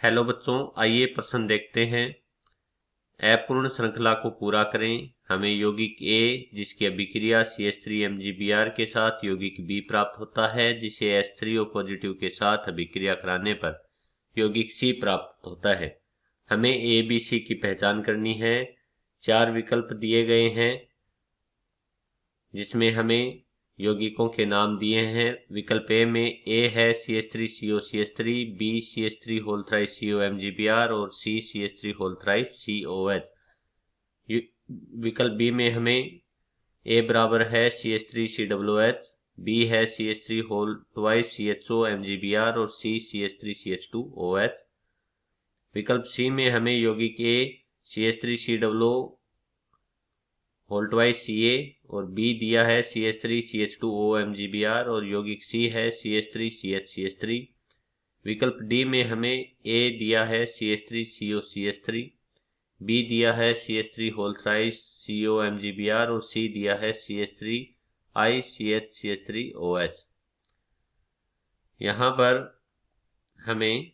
Hello बच्चों, आइए प्रश्न देखते हैं। अपूर्ण श्रृंखला को पूरा करें। हमें यौगिक ए जिसकी अभिक्रिया CH3MgBr के साथ यौगिक बी प्राप्त होता है, जिसे H3O पॉजिटिव के साथ अभिक्रिया कराने पर यौगिक सी प्राप्त होता है। हमें ए बी सी की पहचान करनी है। 4 विकल्प दिए गए हैं जिसमें हमें यौगिकों के नाम दिए हैं। विकल्प ए में ए है CH3COCH3, B CH3 whole thrice COMgBr और सी CH3 होल थ्राइस COH। विकल्प बी में हमें ए बराबर है CH3COOH, बी है CH3 होल ट्वाइस CHOMgBr और सी CH3CH2OH। विकल्प सी में हमें यौगिक ए CH3COO होल ट्वाइस Ca और बी दिया है CH3CH2OMgBr और यौगिक सी है CH3CHCH3। विकल्प डी में हमें ए दिया है CH3COCH3, बी दिया है CH3 होल थ्राइस COMgBr और सी दिया है CH3ICHCH3OH। यहाँ पर हमें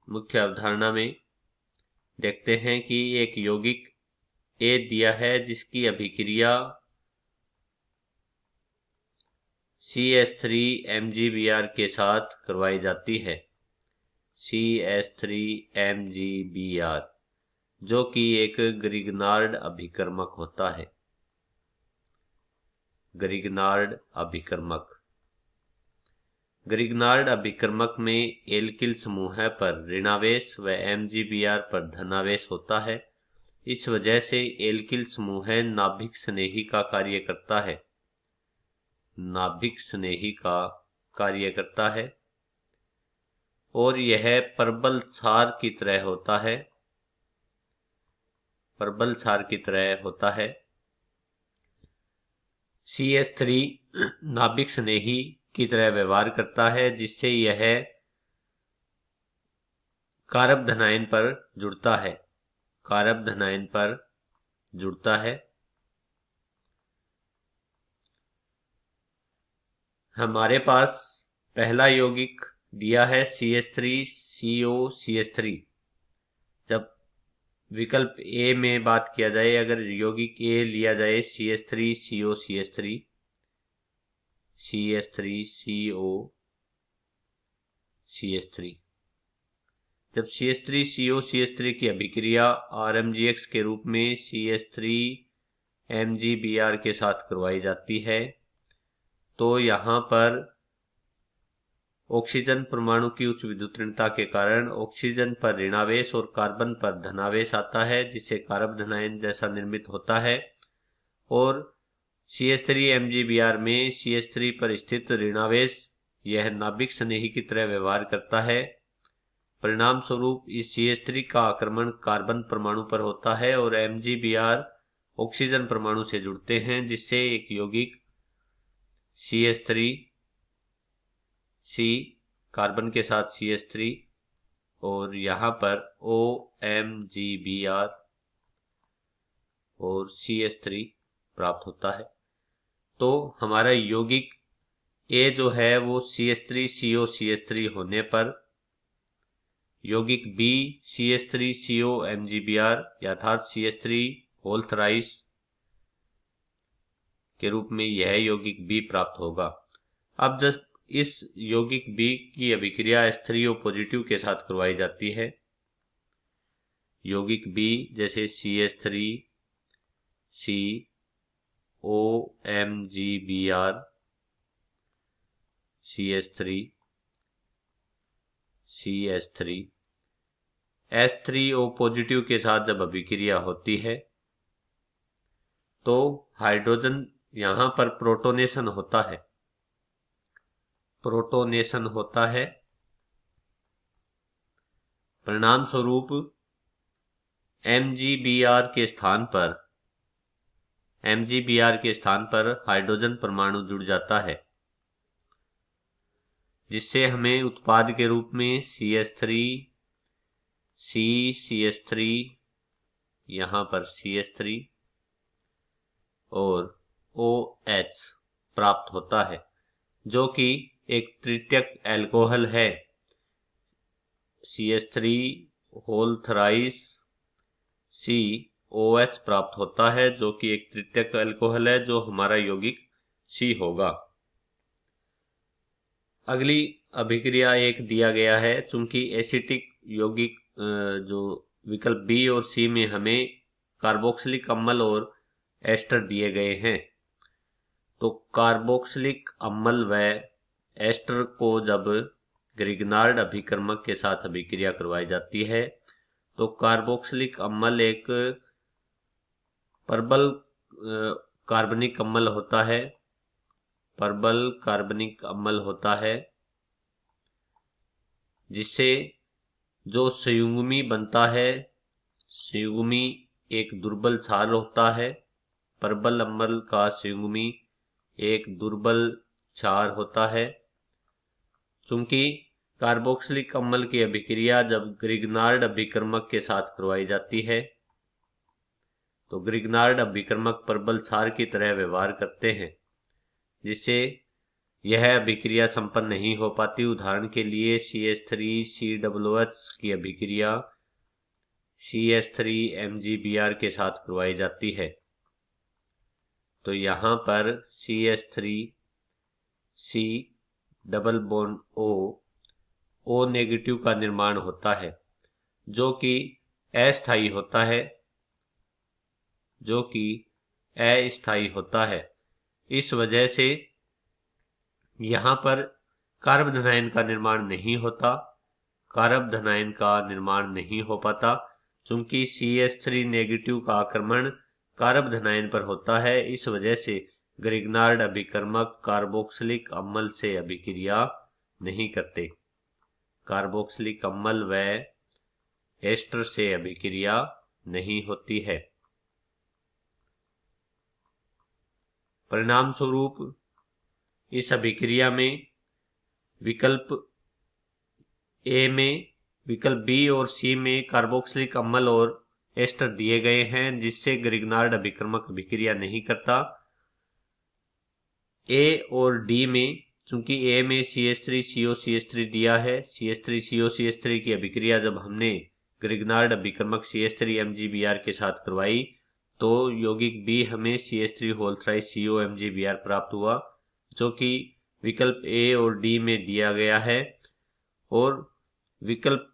मुख्य अवधारणा में देखते हैं कि एक यौगिक ए दिया है जिसकी अभिक्रिया CH3MgBr के साथ करवाई जाती है। CH3MgBr जो कि एक ग्रिगनार्ड अभिकर्मक होता है। ग्रिगनार्ड अभिकर्मक में एल्किल समूह पर ऋणावेश व MgBr पर धनावेश होता है। इस वजह से एल्किल समूह नाभिक स्नेही का कार्य करता है और यह प्रबल क्षार की तरह होता है। CH3 नाभिक स्नेही की तरह व्यवहार करता है, जिससे यह कारब धनायन पर जुड़ता है। हमारे पास पहला यौगिक दिया है CH3COCH3। जब विकल्प ए में बात किया जाए, अगर यौगिक ए लिया जाए CH3COCH3, जब CH3COCH3 की अभिक्रिया RMGX के रूप में CH3MgBr के साथ करवाई जाती है, तो यहाँ पर ऑक्सीजन परमाणु की उच्च विद्युत ऋणता के कारण ऑक्सीजन पर ऋणावेश और कार्बन पर धनावेश आता है, जिससे कारब धनायन जैसा निर्मित होता है। और CH3MgBr में CH3 पर स्थित ऋणावेश यह नाभिक स्नेही की तरह व्यवहार करता है। परिणाम स्वरूप इस CH3 का आक्रमण कार्बन परमाणु पर होता है और MgBr ऑक्सीजन परमाणु से जुड़ते हैं, जिससे एक यौगिक CH3C कार्बन के साथ CH3 और यहाँ पर OMgBr और CH3 प्राप्त होता है। तो हमारा यौगिक ए जो है वो CH3COCH3 होने पर यौगिक बी CH3COMgBr अर्थात CH3 होल थ्राइस के रूप में यह यौगिक बी प्राप्त होगा। अब जब इस यौगिक बी की अभिक्रिया H3O पॉजिटिव के साथ करवाई जाती है, यौगिक बी जैसे CH3COMgBr CH3 H3O पॉजिटिव के साथ जब अभिक्रिया होती है तो हाइड्रोजन यहाँ पर प्रोटोनेशन होता है। परिणाम स्वरूप MgBr के स्थान पर हाइड्रोजन परमाणु जुड़ जाता है, जिससे हमें उत्पाद के रूप में CH3 यहाँ पर CH3 और OH प्राप्त होता है, जो कि एक तृतीयक अल्कोहल है। CH3 होल थ्राइस COH प्राप्त होता है, जो कि एक तृतीयक अल्कोहल है, जो हमारा यौगिक C होगा। अगली अभिक्रिया एक दिया गया है, चूंकि एसिटिक यौगिक जो विकल्प बी और सी में हमें कार्बोक्सिलिक अम्ल और एस्टर दिए गए हैं, तो कार्बोक्सिलिक अम्ल व एस्टर को जब ग्रिग्नार्ड अभिकर्मक के साथ अभिक्रिया करवाई जाती है तो कार्बोक्सिलिक अम्ल एक प्रबल कार्बनिक अम्ल होता है, प्रबल कार्बनिक अम्ल होता है, जिससे जो संयुग्मी बनता है, संयुग्मी एक दुर्बल क्षार होता है। प्रबल अम्ल का संयुग्मी एक दुर्बल क्षार होता है। चूंकि कार्बोक्सिलिक अम्ल की अभिक्रिया जब ग्रिग्नार्ड अभिकर्मक के साथ करवाई जाती है तो ग्रिग्नार्ड अभिकर्मक प्रबल क्षार की तरह व्यवहार करते हैं, जिससे यह अभिक्रिया संपन्न नहीं हो पाती। उदाहरण के लिए CH3COOH की अभिक्रिया CH3MgBr के साथ करवाई जाती है, तो यहाँ पर CH3C double bond O negative का निर्माण होता है, जो कि अस्थायी होता है, इस वजह से यहाँ पर कार्बधनायन का निर्माण नहीं होता, कार्बधनायन का निर्माण नहीं हो पाता, चूंकि CH3 नेगेटिव का आक्रमण कार्बधनायन पर होता है। इस वजह से ग्रिग्नार्ड अभिकर्मक कार्बोक्सिलिक अम्ल से अभिक्रिया नहीं करते, कार्बोक्सिलिक अम्ल व एस्टर से अभिक्रिया नहीं होती है। परिणाम स्वरूप इस अभिक्रिया में विकल्प ए में, विकल्प बी और सी में कार्बोक्सिलिक अम्ल और एस्टर दिए गए हैं, जिससे ग्रिग्नार्ड अभिकर्मक अभिक्रिया नहीं करता। ए और डी में, चूंकि ए में CH3COCH3 दिया है, CH3COCH3 की अभिक्रिया जब हमने ग्रिग्नार्ड अभिकर्मक CH3MgBr के साथ करवाई तो यौगिक बी हमें CH3 होल थ्राइस COMgBr प्राप्त हुआ, जो कि विकल्प ए और डी में दिया गया है। और विकल्प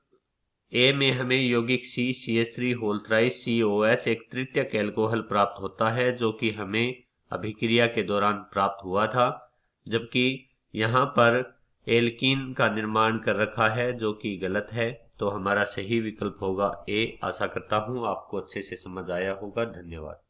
ए में हमें यौगिक C CH3 whole thrice COH एक तृतीयक एल्कोहल प्राप्त होता है, जो कि हमें अभिक्रिया के दौरान प्राप्त हुआ था, जबकि यहाँ पर एल्कीन का निर्माण कर रखा है, जो कि गलत है। तो हमारा सही विकल्प होगा ए। आशा करता हूँ आपको अच्छे से समझ आया होगा। धन्यवाद।